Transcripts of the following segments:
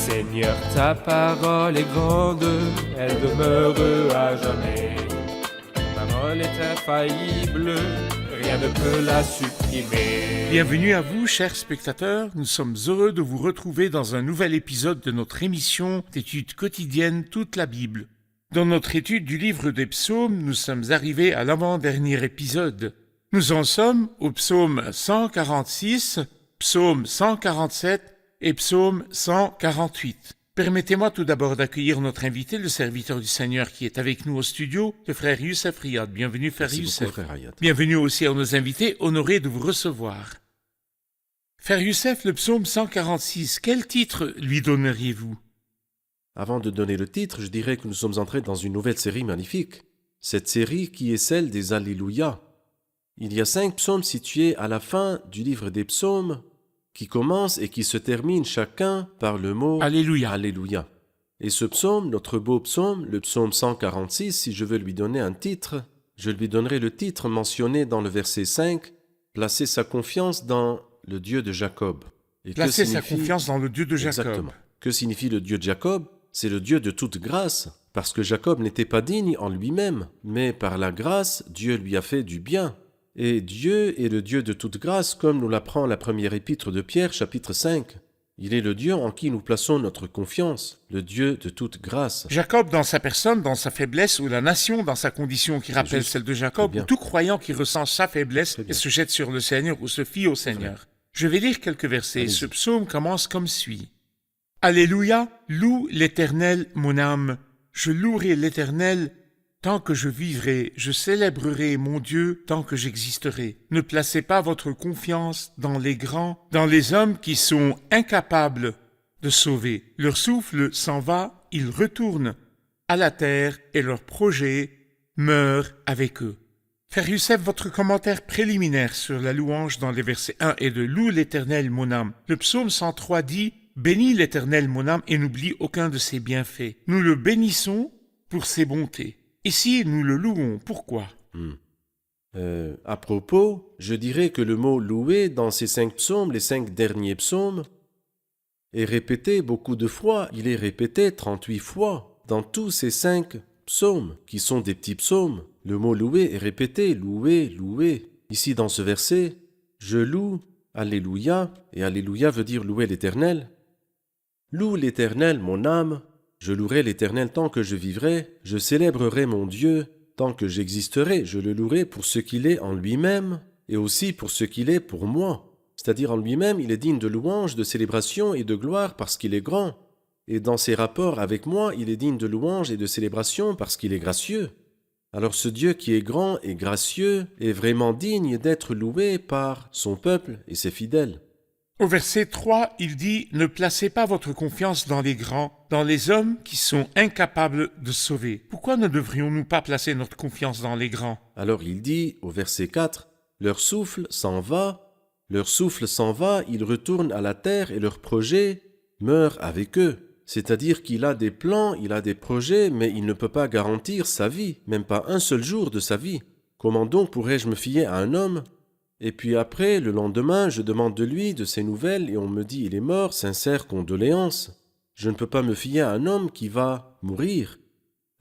Seigneur, ta parole est grande, elle demeure à jamais. Ta parole est infaillible, rien ne peut la supprimer. Bienvenue à vous, chers spectateurs. Nous sommes heureux de vous retrouver dans un nouvel épisode de notre émission d'études quotidiennes Toute la Bible. Dans notre étude du livre des psaumes, nous sommes arrivés à l'avant-dernier épisode. Nous en sommes au psaume 146, psaume 147 et psaume 148. Permettez-moi tout d'abord d'accueillir notre invité, le serviteur du Seigneur qui est avec nous au studio, le frère Youssef Riyad. Bienvenue, frère Youssef. Frère Riyad. Bienvenue aussi à nos invités, honorés de vous recevoir. Frère Youssef, le psaume 146, quel titre lui donneriez-vous? Avant de donner le titre, je dirais que nous sommes entrés dans une nouvelle série magnifique. Cette série qui est celle des Alléluia. Il y a 5 psaumes situés à la fin du livre des psaumes qui commencent et qui se terminent chacun par le mot Alléluia. Alléluia. Et ce psaume, notre beau psaume, le psaume 146, si je veux lui donner un titre, je lui donnerai le titre mentionné dans le verset 5, « Placer sa confiance dans le Dieu de Jacob ». Et Placer sa confiance dans le Dieu de Jacob. Exactement. Que signifie le Dieu de Jacob? C'est le Dieu de toute grâce, parce que Jacob n'était pas digne en lui-même, mais par la grâce, Dieu lui a fait du bien. Et Dieu est le Dieu de toute grâce, comme nous l'apprend la première épître de Pierre, chapitre 5. Il est le Dieu en qui nous plaçons notre confiance, le Dieu de toute grâce. Jacob dans sa personne, dans sa faiblesse, ou la nation dans sa condition qui rappelle juste. celle de Jacob, Très bien. ou tout croyant qui ressent sa faiblesse Très bien. et se jette sur le Seigneur ou se fie au Seigneur. Je vais lire quelques versets. Allez-y. Ce psaume commence comme suit. Alléluia, loue l'Éternel, mon âme. Je louerai l'Éternel tant que je vivrai. Je célébrerai mon Dieu tant que j'existerai. Ne placez pas votre confiance dans les grands, dans les hommes qui sont incapables de sauver. Leur souffle s'en va, ils retournent à la terre et leur projet meurt avec eux. Frère Youssef, votre commentaire préliminaire sur la louange dans les versets 1 et 2. Loue l'Éternel, mon âme. Le psaume 103 dit « Bénis l'Éternel, mon âme, et n'oublie aucun de ses bienfaits. » Nous le bénissons pour ses bontés. Ici, nous le louons. Pourquoi? À propos, je dirais que le mot « louer » dans ces 5 psaumes, les 5 derniers psaumes, est répété beaucoup de fois. Il est répété 38 fois dans tous ces 5 psaumes, qui sont des petits psaumes. Le mot « louer » est répété, « louer, louer ». Ici, dans ce verset, « Je loue, Alléluia », et Alléluia veut dire « louer l'Éternel ». « Loue l'Éternel, mon âme, je louerai l'Éternel tant que je vivrai, je célébrerai mon Dieu tant que j'existerai, je le louerai pour ce qu'il est en lui-même et aussi pour ce qu'il est pour moi. » C'est-à-dire en lui-même, il est digne de louange, de célébration et de gloire parce qu'il est grand. Et dans ses rapports avec moi, il est digne de louange et de célébration parce qu'il est gracieux. Alors ce Dieu qui est grand et gracieux est vraiment digne d'être loué par son peuple et ses fidèles. Au verset 3, il dit « Ne placez pas votre confiance dans les grands, dans les hommes qui sont incapables de sauver. » Pourquoi ne devrions-nous pas placer notre confiance dans les grands? Alors il dit au verset 4, « Leur souffle s'en va, ils retournent à la terre et leur projet meurt avec eux. » C'est-à-dire qu'il a des plans, il a des projets, mais il ne peut pas garantir sa vie, même pas un seul jour de sa vie. Comment donc pourrais-je me fier à un homme? Et puis après, le lendemain, je demande de lui, de ses nouvelles, et on me dit « il est mort, sincère condoléance ». Je ne peux pas me fier à un homme qui va mourir.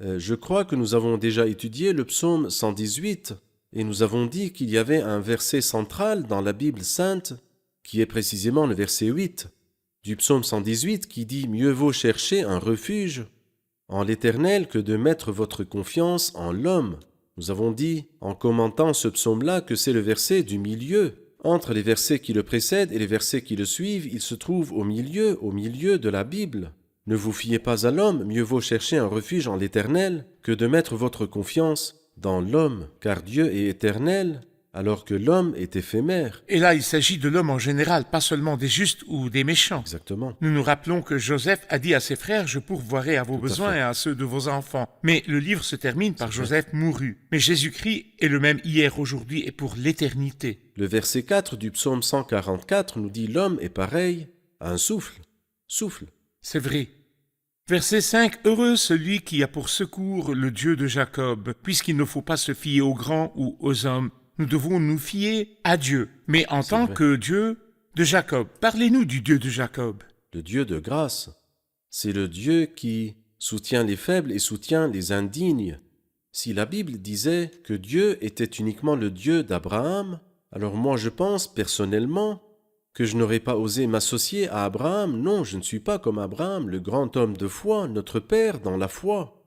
Je crois que nous avons déjà étudié le psaume 118, et nous avons dit qu'il y avait un verset central dans la Bible sainte, qui est précisément le verset 8, du psaume 118, qui dit « Mieux vaut chercher un refuge en l'Éternel que de mettre votre confiance en l'homme ». Nous avons dit, en commentant ce psaume-là, que c'est le verset du milieu. Entre les versets qui le précèdent et les versets qui le suivent, il se trouve au milieu de la Bible. Ne vous fiez pas à l'homme, mieux vaut chercher un refuge en l'Éternel que de mettre votre confiance dans l'homme, car Dieu est éternel, alors que l'homme est éphémère. Et là, il s'agit de l'homme en général, pas seulement des justes ou des méchants. Exactement. Nous nous rappelons que Joseph a dit à ses frères « Je pourvoirai à vos Tout à besoins fait. et à ceux de vos enfants ». Mais le livre se termine par « C'est vrai. Joseph mourut ». Mais Jésus-Christ est le même hier, aujourd'hui et pour l'éternité. Le verset 4 du psaume 144 nous dit « L'homme est pareil à un souffle. » Souffle. C'est vrai. Verset 5. « Heureux celui qui a pour secours le Dieu de Jacob, puisqu'il ne faut pas se fier aux grands ou aux hommes. Nous devons nous fier à Dieu, mais en tant vrai. que Dieu de Jacob. Parlez-nous du Dieu de Jacob. Le Dieu de grâce. C'est le Dieu qui soutient les faibles et soutient les indignes. Si la Bible disait que Dieu était uniquement le Dieu d'Abraham, alors moi je pense personnellement que je n'aurais pas osé m'associer à Abraham. Non, je ne suis pas comme Abraham, le grand homme de foi, notre père dans la foi.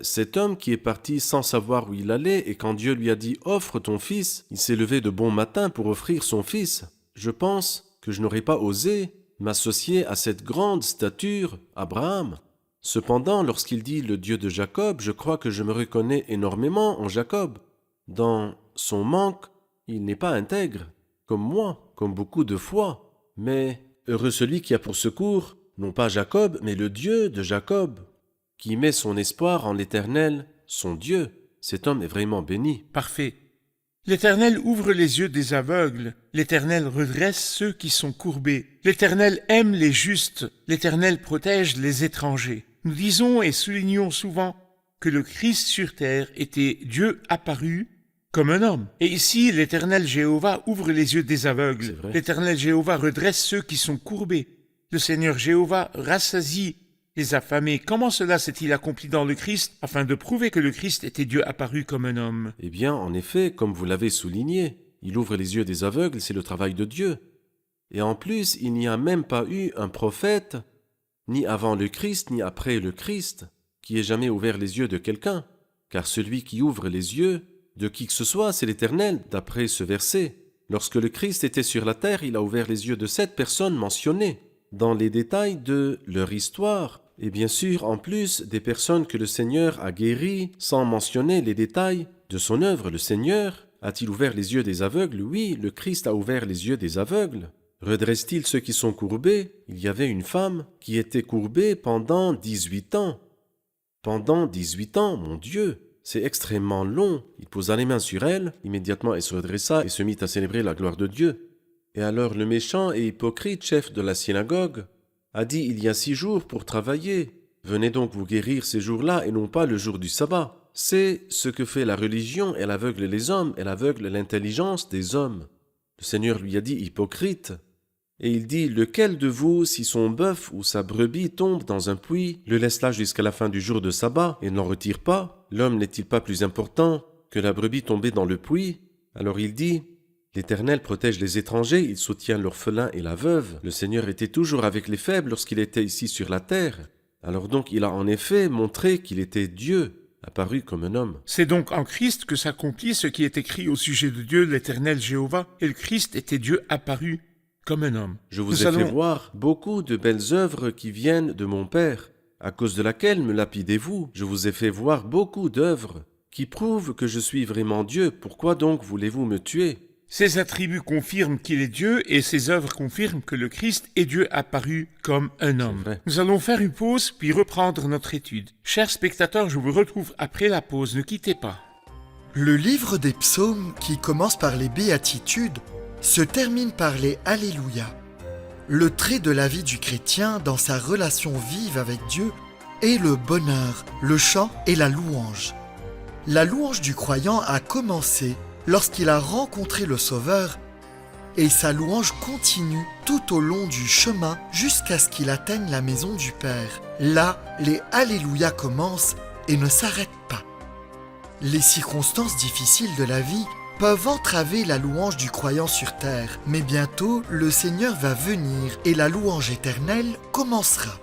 Cet homme qui est parti sans savoir où il allait, et quand Dieu lui a dit « Offre ton fils », il s'est levé de bon matin pour offrir son fils. Je pense que je n'aurais pas osé m'associer à cette grande stature, Abraham. Cependant, lorsqu'il dit « le Dieu de Jacob », je crois que je me reconnais énormément en Jacob. Dans son manque, il n'est pas intègre, comme moi, comme beaucoup de fois. Mais heureux celui qui a pour secours, non pas Jacob, mais le Dieu de Jacob, qui met son espoir en l'Éternel, son Dieu. Cet homme est vraiment béni. Parfait. L'Éternel ouvre les yeux des aveugles. L'Éternel redresse ceux qui sont courbés. L'Éternel aime les justes. L'Éternel protège les étrangers. Nous disons et soulignons souvent que le Christ sur terre était Dieu apparu comme un homme. Et ici, l'Éternel Jéhovah ouvre les yeux des aveugles. L'Éternel Jéhovah redresse ceux qui sont courbés. Le Seigneur Jéhovah rassasie les affamés. Comment cela s'est-il accompli dans le Christ afin de prouver que le Christ était Dieu apparu comme un homme? Eh bien, en effet, comme vous l'avez souligné, il ouvre les yeux des aveugles, c'est le travail de Dieu. Et en plus, il n'y a même pas eu un prophète, ni avant le Christ, ni après le Christ, qui ait jamais ouvert les yeux de quelqu'un. Car celui qui ouvre les yeux de qui que ce soit, c'est l'Éternel, d'après ce verset. Lorsque le Christ était sur la terre, il a ouvert les yeux de 7 personnes mentionnées, dans les détails de leur histoire, et bien sûr, en plus, des personnes que le Seigneur a guéries, sans mentionner les détails de son œuvre. Le Seigneur a-t-il ouvert les yeux des aveugles? Oui, le Christ a ouvert les yeux des aveugles. Redresse-t-il ceux qui sont courbés? Il y avait une femme qui était courbée pendant 18 ans. Pendant 18 ans, mon Dieu! C'est extrêmement long. Il posa les mains sur elle, immédiatement elle se redressa et se mit à célébrer la gloire de Dieu. Et alors le méchant et hypocrite chef de la synagogue a dit « Il y a 6 jours pour travailler. Venez donc vous guérir ces jours-là et non pas le jour du sabbat. » C'est ce que fait la religion, elle aveugle les hommes, elle aveugle l'intelligence des hommes. Le Seigneur lui a dit « Hypocrite !» Et il dit « Lequel de vous, si son bœuf ou sa brebis tombe dans un puits, le laisse là jusqu'à la fin du jour de sabbat et n'en retire pas? L'homme n'est-il pas plus important que la brebis tombée dans le puits ?» Alors il dit « L'Éternel protège les étrangers, il soutient l'orphelin et la veuve. Le Seigneur était toujours avec les faibles lorsqu'il était ici sur la terre. Alors donc il a en effet montré qu'il était Dieu, apparu comme un homme. » C'est donc en Christ que s'accomplit ce qui est écrit au sujet de Dieu, l'Éternel Jéhovah, et le Christ était Dieu apparu comme un homme. Je vous ai fait voir beaucoup de belles œuvres qui viennent de mon Père, à cause de laquelle me lapidez-vous. Je vous ai fait voir beaucoup d'œuvres qui prouvent que je suis vraiment Dieu. Pourquoi donc voulez-vous me tuer? Ses attributs confirment qu'il est Dieu et ses œuvres confirment que le Christ est Dieu apparu comme un homme. Nous allons faire une pause puis reprendre notre étude. Chers spectateurs, je vous retrouve après la pause, ne quittez pas. Le livre des psaumes, qui commence par les béatitudes, se termine par les Alléluia. Le trait de la vie du chrétien dans sa relation vive avec Dieu est le bonheur, le chant et la louange. La louange du croyant a commencé lorsqu'il a rencontré le Sauveur et sa louange continue tout au long du chemin jusqu'à ce qu'il atteigne la maison du Père. Là, les Alléluia commencent et ne s'arrêtent pas. Les circonstances difficiles de la vie peuvent entraver la louange du croyant sur terre, mais bientôt le Seigneur va venir et la louange éternelle commencera.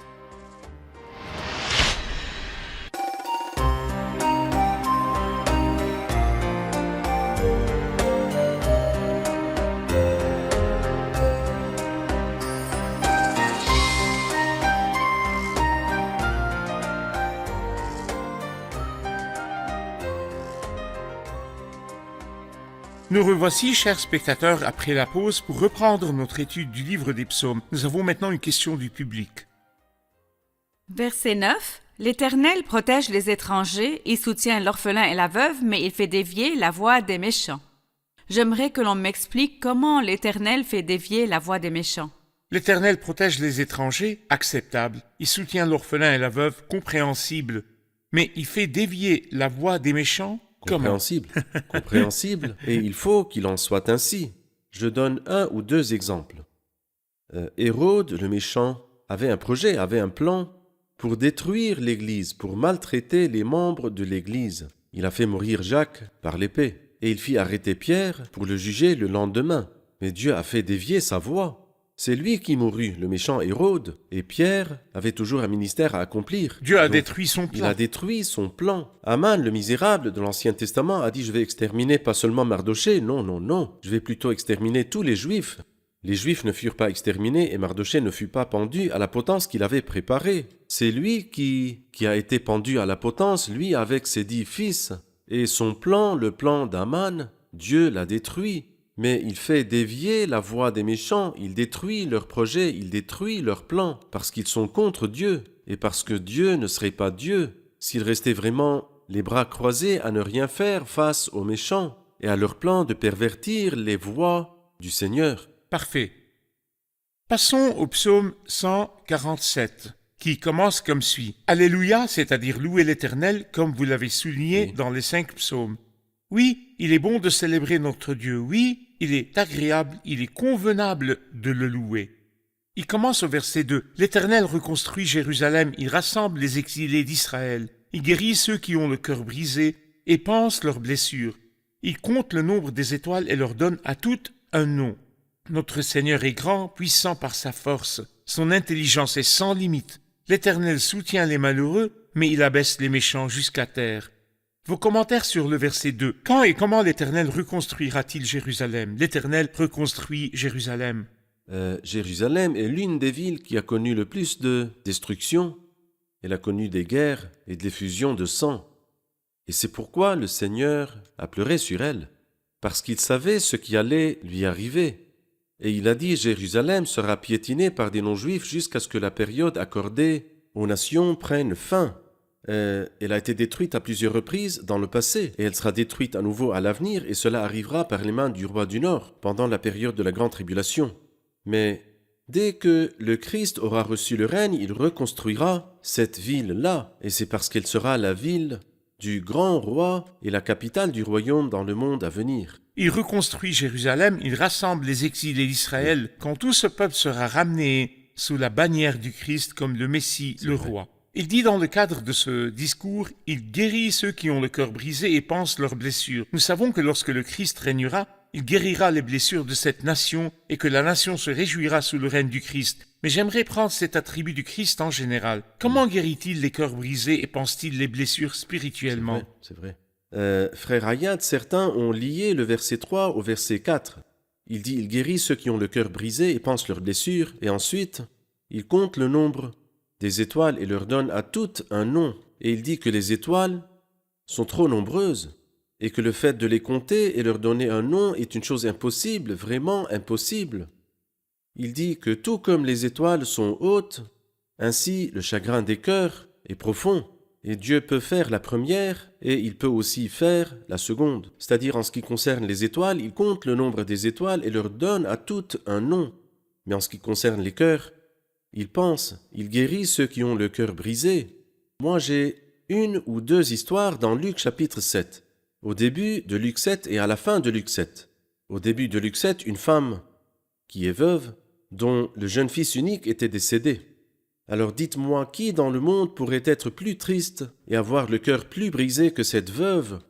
Nous revoici, chers spectateurs, après la pause pour reprendre notre étude du livre des psaumes. Nous avons maintenant une question du public. Verset 9. L'Éternel protège les étrangers, il soutient l'orphelin et la veuve, mais il fait dévier la voie des méchants. J'aimerais que l'on m'explique comment l'Éternel fait dévier la voie des méchants. L'Éternel protège les étrangers, acceptable. Il soutient l'orphelin et la veuve, compréhensible. Mais il fait dévier la voie des méchants. Compréhensible, compréhensible, et il faut qu'il en soit ainsi. Je donne 1 ou 2 exemples. Hérode, le méchant, avait un projet, avait un plan pour détruire l'Église, pour maltraiter les membres de l'Église. Il a fait mourir Jacques par l'épée, et il fit arrêter Pierre pour le juger le lendemain. Mais Dieu a fait dévier sa voix. C'est lui qui mourut, le méchant Hérode, et Pierre avait toujours un ministère à accomplir. Dieu a Donc, détruit son plan. il a détruit son plan. Aman, le misérable de l'Ancien Testament, a dit « Je vais exterminer pas seulement Mardochée, non, non, non, je vais plutôt exterminer tous les Juifs. » Les Juifs ne furent pas exterminés et Mardochée ne fut pas pendu à la potence qu'il avait préparée. C'est lui qui a été pendu à la potence, lui avec ses 10 fils. Et son plan, le plan d'Aman, Dieu l'a détruit. Mais il fait dévier la voie des méchants, il détruit leurs projets, il détruit leurs plans, parce qu'ils sont contre Dieu, et parce que Dieu ne serait pas Dieu, s'il restait vraiment les bras croisés à ne rien faire face aux méchants, et à leur plan de pervertir les voies du Seigneur. Parfait. Passons au psaume 147, qui commence comme suit. Alléluia, c'est-à-dire louer l'Éternel, comme vous l'avez souligné Oui. dans les 5 psaumes. Oui, il est bon de célébrer notre Dieu. Oui, il est agréable, il est convenable de le louer. Il commence au verset 2. L'Éternel reconstruit Jérusalem, il rassemble les exilés d'Israël. Il guérit ceux qui ont le cœur brisé et panse leurs blessures. Il compte le nombre des étoiles et leur donne à toutes un nom. Notre Seigneur est grand, puissant par sa force. Son intelligence est sans limite. L'Éternel soutient les malheureux, mais il abaisse les méchants jusqu'à terre. Vos commentaires sur le verset 2. Quand et comment l'Éternel reconstruira-t-il Jérusalem? L'Éternel reconstruit Jérusalem. Jérusalem est l'une des villes qui a connu le plus de destruction. Elle a connu des guerres et de l'effusion de sang. Et c'est pourquoi le Seigneur a pleuré sur elle, parce qu'il savait ce qui allait lui arriver. Et il a dit « Jérusalem sera piétinée par des non-juifs jusqu'à ce que la période accordée aux nations prenne fin. » Elle a été détruite à plusieurs reprises dans le passé, et elle sera détruite à nouveau à l'avenir, et cela arrivera par les mains du roi du Nord, pendant la période de la grande tribulation. Mais dès que le Christ aura reçu le règne, il reconstruira cette ville-là, et c'est parce qu'elle sera la ville du grand roi et la capitale du royaume dans le monde à venir. Il reconstruit Jérusalem, il rassemble les exilés d'Israël, quand tout ce peuple sera ramené sous la bannière du Christ comme le Messie, le roi. Il dit dans le cadre de ce discours, il guérit ceux qui ont le cœur brisé et pansent leurs blessures. Nous savons que lorsque le Christ régnera, il guérira les blessures de cette nation et que la nation se réjouira sous le règne du Christ. Mais j'aimerais prendre cet attribut du Christ en général. Comment guérit-il les cœurs brisés et pense-t-il les blessures spirituellement? C'est vrai. Frère Hayat, certains ont lié le verset 3 au verset 4. Il dit « Il guérit ceux qui ont le cœur brisé et pansent leurs blessures. » Et ensuite, il compte le nombre des étoiles et leur donne à toutes un nom. Et il dit que les étoiles sont trop nombreuses et que le fait de les compter et leur donner un nom est une chose impossible, vraiment impossible. Il dit que tout comme les étoiles sont hautes, ainsi le chagrin des cœurs est profond. Et Dieu peut faire la première et il peut aussi faire la seconde. C'est-à-dire en ce qui concerne les étoiles, il compte le nombre des étoiles et leur donne à toutes un nom. Mais en ce qui concerne les cœurs, il pense, il guérit ceux qui ont le cœur brisé. Moi, j'ai 1 ou 2 histoires dans Luc chapitre 7. Au début de Luc 7 et à la fin de Luc 7. Au début de Luc 7, une femme qui est veuve, dont le jeune fils unique était décédé. Alors dites-moi, qui dans le monde pourrait être plus triste et avoir le cœur plus brisé que cette veuve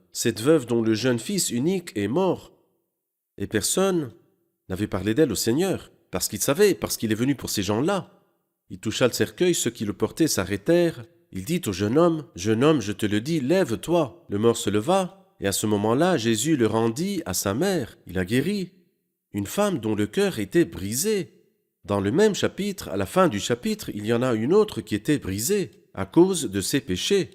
dont le jeune fils unique est mort? Et personne n'avait parlé d'elle au Seigneur, parce qu'il savait, parce qu'il est venu pour ces gens-là. Il toucha le cercueil, ceux qui le portaient s'arrêtèrent. Il dit au jeune homme, je te le dis, lève-toi. Le mort se leva, et à ce moment-là, Jésus le rendit à sa mère. Il a guéri une femme dont le cœur était brisé. Dans le même chapitre, à la fin du chapitre, il y en a une autre qui était brisée à cause de ses péchés.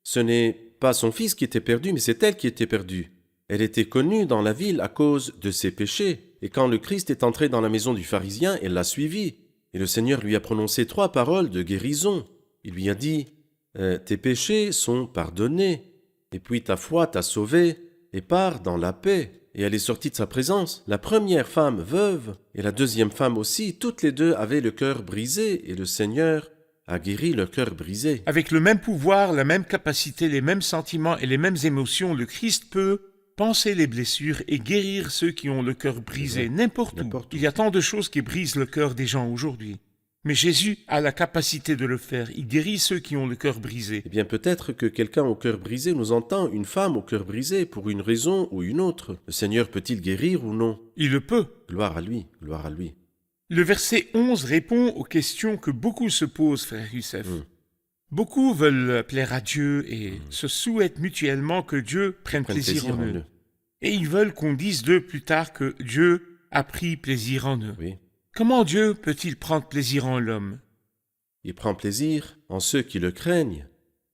Ce n'est pas son fils qui était perdu, mais c'est elle qui était perdue. Elle était connue dans la ville à cause de ses péchés. Et quand le Christ est entré dans la maison du pharisien, elle l'a suivi. Et le Seigneur lui a prononcé 3 paroles de guérison. Il lui a dit « Tes péchés sont pardonnés, et puis ta foi t'a sauvé, et pars dans la paix. » Et elle est sortie de sa présence. La première femme veuve et la deuxième femme aussi, toutes les deux avaient le cœur brisé et le Seigneur a guéri leur cœur brisé. Avec le même pouvoir, la même capacité, les mêmes sentiments et les mêmes émotions, le Christ peut panser les blessures et guérir ceux qui ont le cœur brisé n'importe où. Il y a tant de choses qui brisent le cœur des gens aujourd'hui. Mais Jésus a la capacité de le faire. Il guérit ceux qui ont le cœur brisé. Eh bien, peut-être que quelqu'un au cœur brisé nous entend, une femme au cœur brisé, pour une raison ou une autre. Le Seigneur peut-il guérir ou non? Il le peut. Gloire à lui, gloire à lui. Le verset 11 répond aux questions que beaucoup se posent, frère Youssef. Beaucoup veulent plaire à Dieu et se souhaitent mutuellement que Dieu prenne plaisir en eux. Et ils veulent qu'on dise d'eux plus tard que Dieu a pris plaisir en eux. Oui. Comment Dieu peut-il prendre plaisir en l'homme? Il prend plaisir en ceux qui le craignent.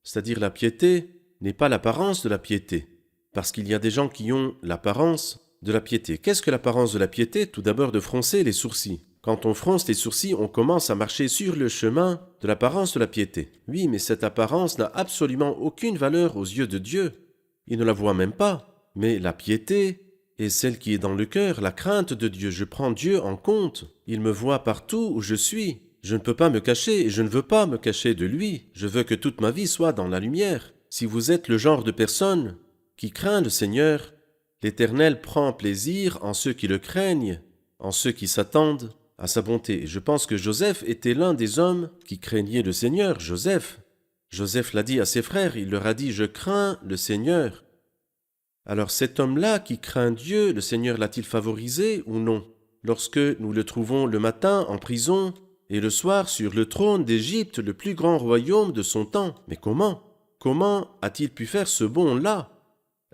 C'est-à-dire la piété n'est pas l'apparence de la piété. Parce qu'il y a des gens qui ont l'apparence de la piété. Qu'est-ce que l'apparence de la piété? Tout d'abord de froncer les sourcils. Quand on fronce les sourcils, on commence à marcher sur le chemin de l'apparence de la piété. Oui, mais cette apparence n'a absolument aucune valeur aux yeux de Dieu. Il ne la voit même pas. Mais la piété est celle qui est dans le cœur, la crainte de Dieu. Je prends Dieu en compte. Il me voit partout où je suis. Je ne peux pas me cacher et je ne veux pas me cacher de lui. Je veux que toute ma vie soit dans la lumière. Si vous êtes le genre de personne qui craint le Seigneur, l'Éternel prend plaisir en ceux qui le craignent, en ceux qui s'attendent à sa bonté. Et je pense que Joseph était l'un des hommes qui craignaient le Seigneur. Joseph l'a dit à ses frères, il leur a dit « Je crains le Seigneur ». Alors cet homme-là qui craint Dieu, le Seigneur l'a-t-il favorisé ou non? Lorsque nous le trouvons le matin en prison et le soir sur le trône d'Égypte, le plus grand royaume de son temps. Mais comment? Comment a-t-il pu faire ce bond-là?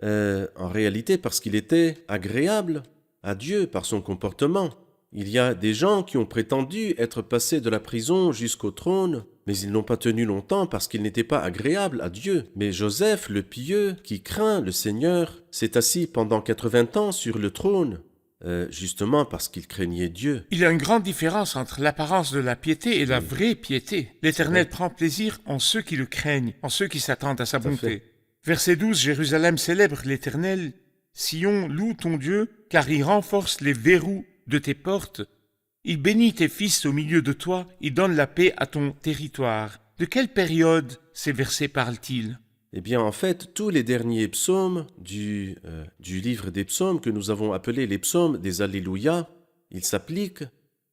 En réalité parce qu'il était agréable à Dieu par son comportement. Il y a des gens qui ont prétendu être passés de la prison jusqu'au trône, mais ils n'ont pas tenu longtemps parce qu'ils n'étaient pas agréables à Dieu. Mais Joseph, le pieux, qui craint le Seigneur, s'est assis pendant 80 ans sur le trône, justement parce qu'il craignait Dieu. Il y a une grande différence entre l'apparence de la piété et la vraie piété. L'Éternel prend plaisir en ceux qui le craignent, en ceux qui s'attendent à sa bonté. Verset 12, Jérusalem célèbre l'Éternel. Sion loue ton Dieu, car il renforce les verrous de tes portes. Il bénit tes fils au milieu de toi, il donne la paix à ton territoire. De quelle période ces versets parlent-ils? Eh bien, en fait, tous les derniers psaumes du livre des psaumes que nous avons appelés les psaumes des Alléluia, ils s'appliquent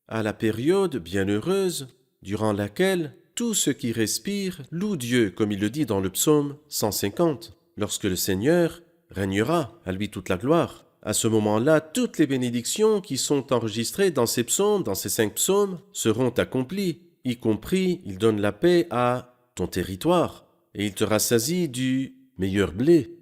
à la période bienheureuse durant laquelle tout ce qui respire loue Dieu, comme il le dit dans le psaume 150, lorsque le Seigneur régnera, à lui toute la gloire. À ce moment-là, toutes les bénédictions qui sont enregistrées dans ces psaumes, dans ces 5 psaumes, seront accomplies, y compris, il donne la paix à ton territoire, et il te rassasie du meilleur blé.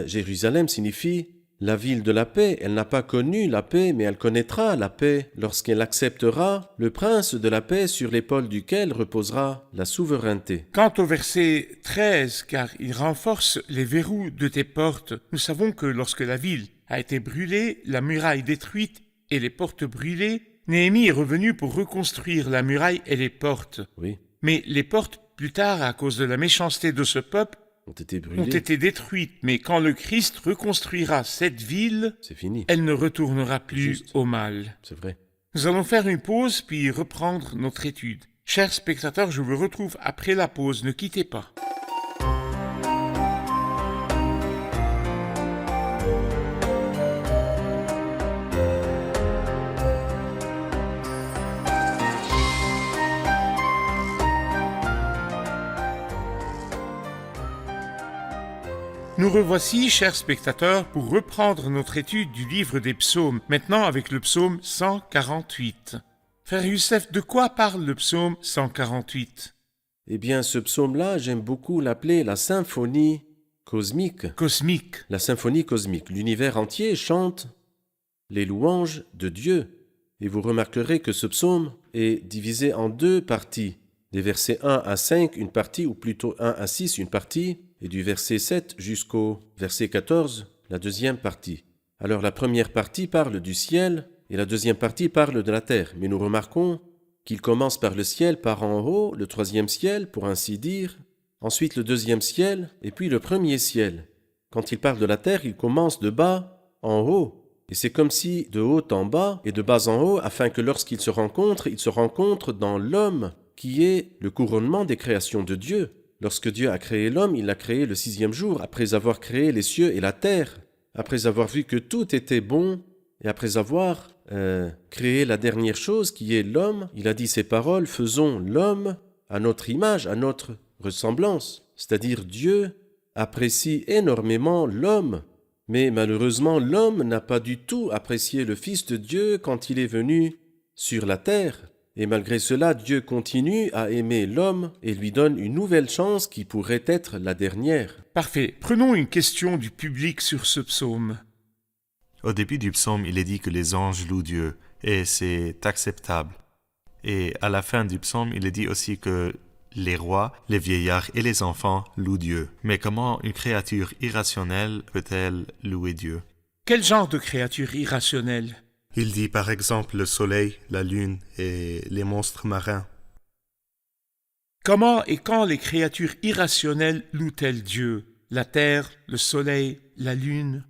Jérusalem signifie la ville de la paix. Elle n'a pas connu la paix, mais elle connaîtra la paix lorsqu'elle acceptera le prince de la paix sur l'épaule duquel reposera la souveraineté. Quant au verset 13, car il renforce les verrous de tes portes, nous savons que lorsque la ville a été brûlée, la muraille détruite et les portes brûlées, Néhémie est revenu pour reconstruire la muraille et les portes. Oui, Mais les portes, plus tard, à cause de la méchanceté de ce peuple, ont été brûlés. ont été détruites. Mais quand le Christ reconstruira cette ville, C'est fini, elle ne retournera plus Juste. au mal. c'est vrai. Nous allons faire une pause puis reprendre notre étude. Chers spectateurs, je vous retrouve après la pause. Ne quittez pas. Nous revoici, chers spectateurs, pour reprendre notre étude du livre des psaumes, maintenant avec le psaume 148. Frère Youssef, de quoi parle le psaume 148? Eh bien, ce psaume-là, j'aime beaucoup l'appeler la symphonie cosmique. Cosmique. La symphonie cosmique. L'univers entier chante les louanges de Dieu. Et vous remarquerez que ce psaume est divisé en 2 parties. Des versets 1 à 5, une partie, ou plutôt 1 à 6, une partie, et du verset 7 jusqu'au verset 14, la deuxième partie. Alors la première partie parle du ciel, et la deuxième partie parle de la terre. Mais nous remarquons qu'il commence par le ciel, par en haut, le 3e ciel, pour ainsi dire, ensuite le 2e ciel, et puis le 1er ciel. Quand il parle de la terre, il commence de bas en haut. Et c'est comme si de haut en bas et de bas en haut, afin que lorsqu'ils se rencontrent dans l'homme, qui est le couronnement des créations de Dieu. Lorsque Dieu a créé l'homme, il l'a créé le 6e jour, après avoir créé les cieux et la terre, après avoir vu que tout était bon, et après avoir créé la dernière chose qui est l'homme. Il a dit ces paroles, faisons l'homme à notre image, à notre ressemblance. C'est-à-dire Dieu apprécie énormément l'homme. Mais malheureusement, l'homme n'a pas du tout apprécié le Fils de Dieu quand il est venu sur la terre. Et malgré cela, Dieu continue à aimer l'homme et lui donne une nouvelle chance qui pourrait être la dernière. Parfait. Prenons une question du public sur ce psaume. Au début du psaume, il est dit que les anges louent Dieu, et c'est acceptable. Et à la fin du psaume, il est dit aussi que les rois, les vieillards et les enfants louent Dieu. Mais comment une créature irrationnelle peut-elle louer Dieu? Quel genre de créature irrationnelle? Il dit par exemple le soleil, la lune et les monstres marins. Comment et quand les créatures irrationnelles louent-elles Dieu? La terre, le soleil, la lune?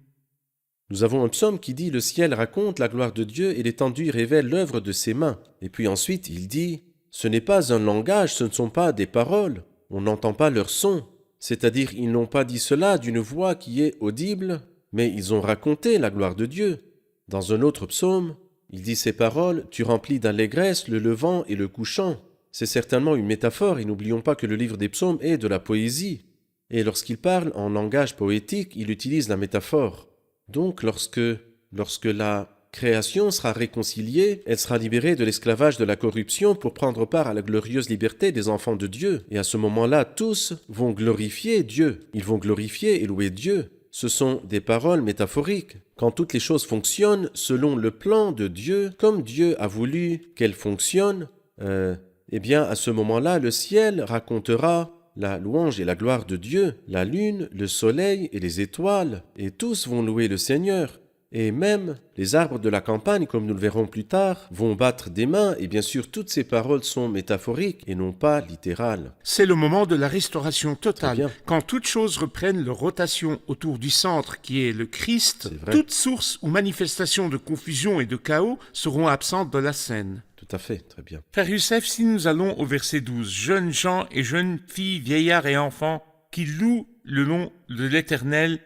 Nous avons un psaume qui dit « Le ciel raconte la gloire de Dieu et l'étendue révèle l'œuvre de ses mains. » Et puis ensuite, il dit « Ce n'est pas un langage, ce ne sont pas des paroles. On n'entend pas leur son. » C'est-à-dire, ils n'ont pas dit cela d'une voix qui est audible, mais ils ont raconté la gloire de Dieu. Dans un autre psaume, il dit ces paroles « Tu remplis d'allégresse le levant et le couchant ». C'est certainement une métaphore et n'oublions pas que le livre des psaumes est de la poésie. Et lorsqu'il parle en langage poétique, il utilise la métaphore. Donc lorsque la création sera réconciliée, elle sera libérée de l'esclavage de la corruption pour prendre part à la glorieuse liberté des enfants de Dieu. Et à ce moment-là, tous vont glorifier Dieu. Ils vont glorifier et louer Dieu. Ce sont des paroles métaphoriques. Quand toutes les choses fonctionnent selon le plan de Dieu, comme Dieu a voulu qu'elles fonctionnent, eh bien à ce moment-là, le ciel racontera la louange et la gloire de Dieu, la lune, le soleil et les étoiles, et tous vont louer le Seigneur. Et même les arbres de la campagne, comme nous le verrons plus tard, vont battre des mains, et bien sûr toutes ces paroles sont métaphoriques et non pas littérales. C'est le moment de la restauration Très totale. bien. Quand toutes choses reprennent leur rotation autour du centre qui est le Christ, C'est vrai. toute source ou manifestation de confusion et de chaos seront absentes de la scène. Tout à fait, très bien. Frère Youssef, si nous allons au verset 12, « Jeunes gens et jeunes filles, vieillards et enfants, qui louent le nom de l'Éternel,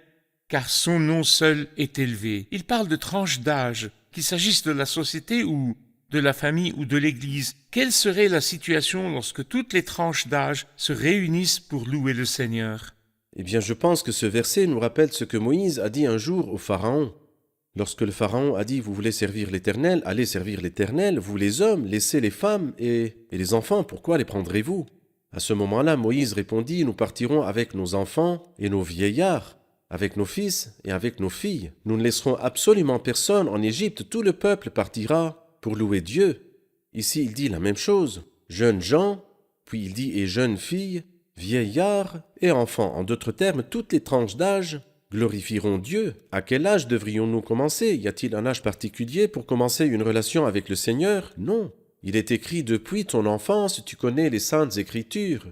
car son nom seul est élevé. » Il parle de tranches d'âge, qu'il s'agisse de la société ou de la famille ou de l'Église. Quelle serait la situation lorsque toutes les tranches d'âge se réunissent pour louer le Seigneur? Eh bien, je pense que ce verset nous rappelle ce que Moïse a dit un jour au Pharaon. Lorsque le Pharaon a dit « Vous voulez servir l'Éternel, allez servir l'Éternel, vous les hommes, laissez les femmes et les enfants, pourquoi les prendrez-vous » À ce moment-là, Moïse répondit « Nous partirons avec nos enfants et nos vieillards, avec nos fils et avec nos filles. Nous ne laisserons absolument personne en Égypte, tout le peuple partira pour louer Dieu. » Ici, il dit la même chose. Jeunes gens, puis il dit « et jeunes filles, vieillards et enfants ». En d'autres termes, toutes les tranches d'âge glorifieront Dieu. À quel âge devrions-nous commencer? Y a-t-il un âge particulier pour commencer une relation avec le Seigneur? Non. Il est écrit depuis ton enfance, tu connais les saintes écritures.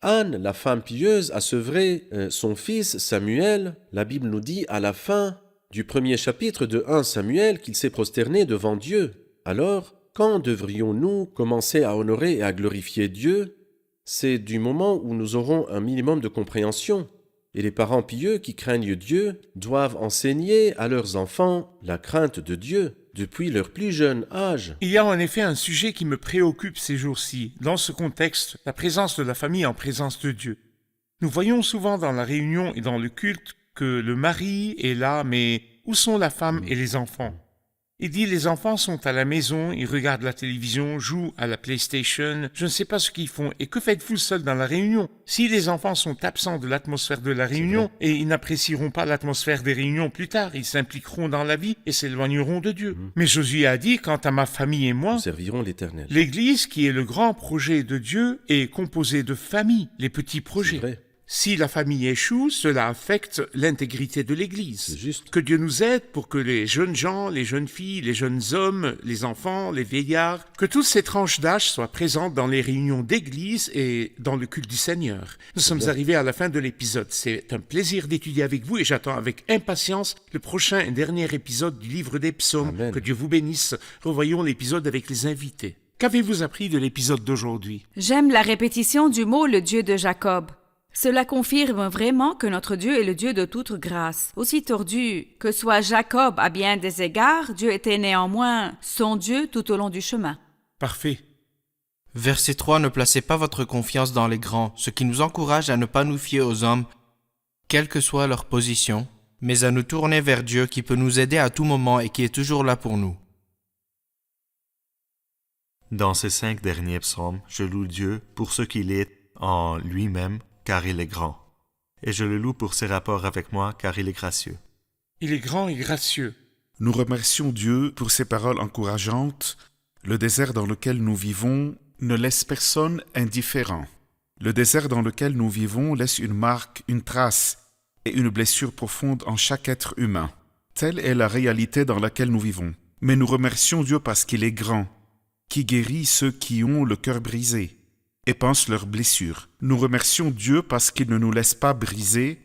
Anne, la femme pieuse, a sevré son fils Samuel. La Bible nous dit à la fin du premier chapitre de 1 Samuel qu'il s'est prosterné devant Dieu. Alors, quand devrions-nous commencer à honorer et à glorifier Dieu? C'est du moment où nous aurons un minimum de compréhension. Et les parents pieux qui craignent Dieu doivent enseigner à leurs enfants la crainte de Dieu depuis leur plus jeune âge. Il y a en effet un sujet qui me préoccupe ces jours-ci. Dans ce contexte, la présence de la famille en présence de Dieu. Nous voyons souvent dans la réunion et dans le culte que le mari est là, mais où sont la femme et les enfants? Il dit les enfants sont à la maison, ils regardent la télévision, jouent à la PlayStation, je ne sais pas ce qu'ils font. Et que faites-vous seul dans la réunion? Si les enfants sont absents de l'atmosphère de la réunion et ils n'apprécieront pas l'atmosphère des réunions plus tard, ils s'impliqueront dans la vie et s'éloigneront de Dieu. Mais Josué a dit, quant à ma famille et moi, Nous servirons l'Éternel. l'Église, qui est le grand projet de Dieu, est composée de familles, les petits projets. C'est vrai. Si la famille échoue, cela affecte l'intégrité de C'est l'Église. juste. Que Dieu nous aide pour que les jeunes gens, les jeunes filles, les jeunes hommes, les enfants, les vieillards, que toutes ces tranches d'âge soient présentes dans les réunions d'Église et dans le culte du Seigneur. Nous sommes arrivés à la fin de l'épisode. C'est un plaisir d'étudier avec vous et j'attends avec impatience le prochain et dernier épisode du livre des psaumes. Amen. Que Dieu vous bénisse. Revoyons l'épisode avec les invités. Qu'avez-vous appris de l'épisode d'aujourd'hui? J'aime la répétition du mot le Dieu de Jacob. Cela confirme vraiment que notre Dieu est le Dieu de toute grâce. Aussi tordu que soit Jacob à bien des égards, Dieu était néanmoins son Dieu tout au long du chemin. Parfait. Verset 3. Ne placez pas votre confiance dans les grands, ce qui nous encourage à ne pas nous fier aux hommes, quelle que soit leur position, mais à nous tourner vers Dieu qui peut nous aider à tout moment et qui est toujours là pour nous. Dans ces 5 derniers psaumes, je loue Dieu pour ce qu'il est en lui-même, car il est grand. Et je le loue pour ses rapports avec moi, car il est gracieux. Il est grand et gracieux. Nous remercions Dieu pour ses paroles encourageantes. Le désert dans lequel nous vivons ne laisse personne indifférent. Le désert dans lequel nous vivons laisse une marque, une trace et une blessure profonde en chaque être humain. Telle est la réalité dans laquelle nous vivons. Mais nous remercions Dieu parce qu'il est grand, qui guérit ceux qui ont le cœur brisé et pense leurs blessures. Nous remercions Dieu parce qu'il ne nous laisse pas briser,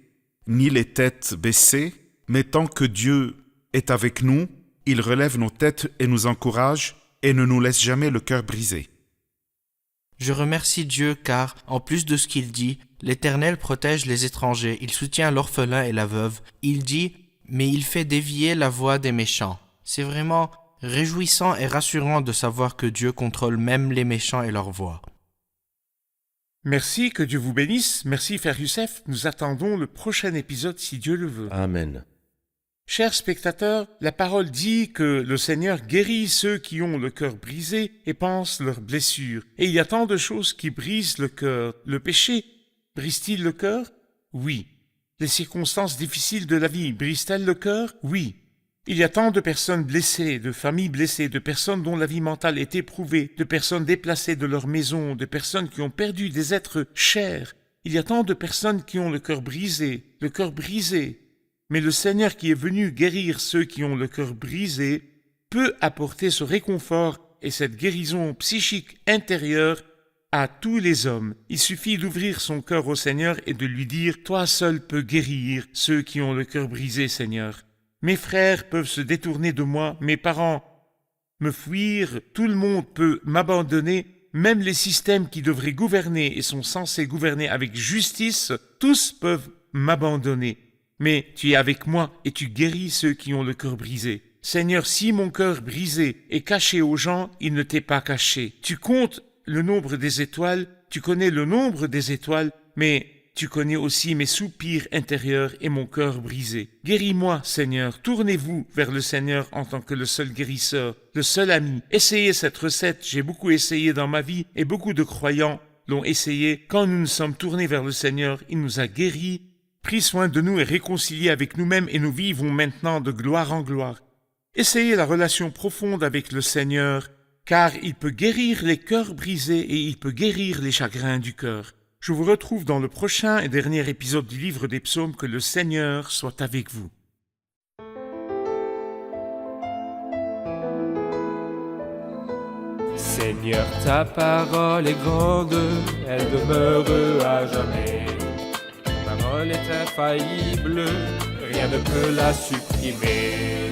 ni les têtes baissées, mais tant que Dieu est avec nous, il relève nos têtes et nous encourage et ne nous laisse jamais le cœur brisé. Je remercie Dieu car, en plus de ce qu'il dit, l'Éternel protège les étrangers, il soutient l'orphelin et la veuve. Il dit, mais il fait dévier la voie des méchants. C'est vraiment réjouissant et rassurant de savoir que Dieu contrôle même les méchants et leur voie. Merci, que Dieu vous bénisse. Merci, Frère Youssef. Nous attendons le prochain épisode si Dieu le veut. Amen. Chers spectateurs, la parole dit que le Seigneur guérit ceux qui ont le cœur brisé et pansent leurs blessures. Et il y a tant de choses qui brisent le cœur. Le péché brise-t-il le cœur? Oui. Les circonstances difficiles de la vie brisent-elles le cœur? Oui. Il y a tant de personnes blessées, de familles blessées, de personnes dont la vie mentale est éprouvée, de personnes déplacées de leur maison, de personnes qui ont perdu des êtres chers. Il y a tant de personnes qui ont le cœur brisé, le cœur brisé. Mais le Seigneur qui est venu guérir ceux qui ont le cœur brisé peut apporter ce réconfort et cette guérison psychique intérieure à tous les hommes. Il suffit d'ouvrir son cœur au Seigneur et de lui dire « Toi seul peux guérir ceux qui ont le cœur brisé, Seigneur. Mes frères peuvent se détourner de moi, mes parents me fuir, tout le monde peut m'abandonner, même les systèmes qui devraient gouverner et sont censés gouverner avec justice, tous peuvent m'abandonner. Mais tu es avec moi et tu guéris ceux qui ont le cœur brisé. Seigneur, si mon cœur brisé est caché aux gens, il ne t'est pas caché. Tu comptes le nombre des étoiles, tu connais le nombre des étoiles, mais tu connais aussi mes soupirs intérieurs et mon cœur brisé. Guéris-moi, Seigneur. Tournez-vous vers le Seigneur en tant que le seul guérisseur, le seul ami. Essayez cette recette. J'ai beaucoup essayé dans ma vie et beaucoup de croyants l'ont essayé. Quand nous nous sommes tournés vers le Seigneur, il nous a guéris, pris soin de nous et réconciliés avec nous-mêmes et nous vivons maintenant de gloire en gloire. Essayez la relation profonde avec le Seigneur, car il peut guérir les cœurs brisés et il peut guérir les chagrins du cœur. Je vous retrouve dans le prochain et dernier épisode du livre des psaumes. Que le Seigneur soit avec vous. Seigneur, ta parole est grande, elle demeure à jamais. Ta parole est infaillible, rien ne peut la supprimer.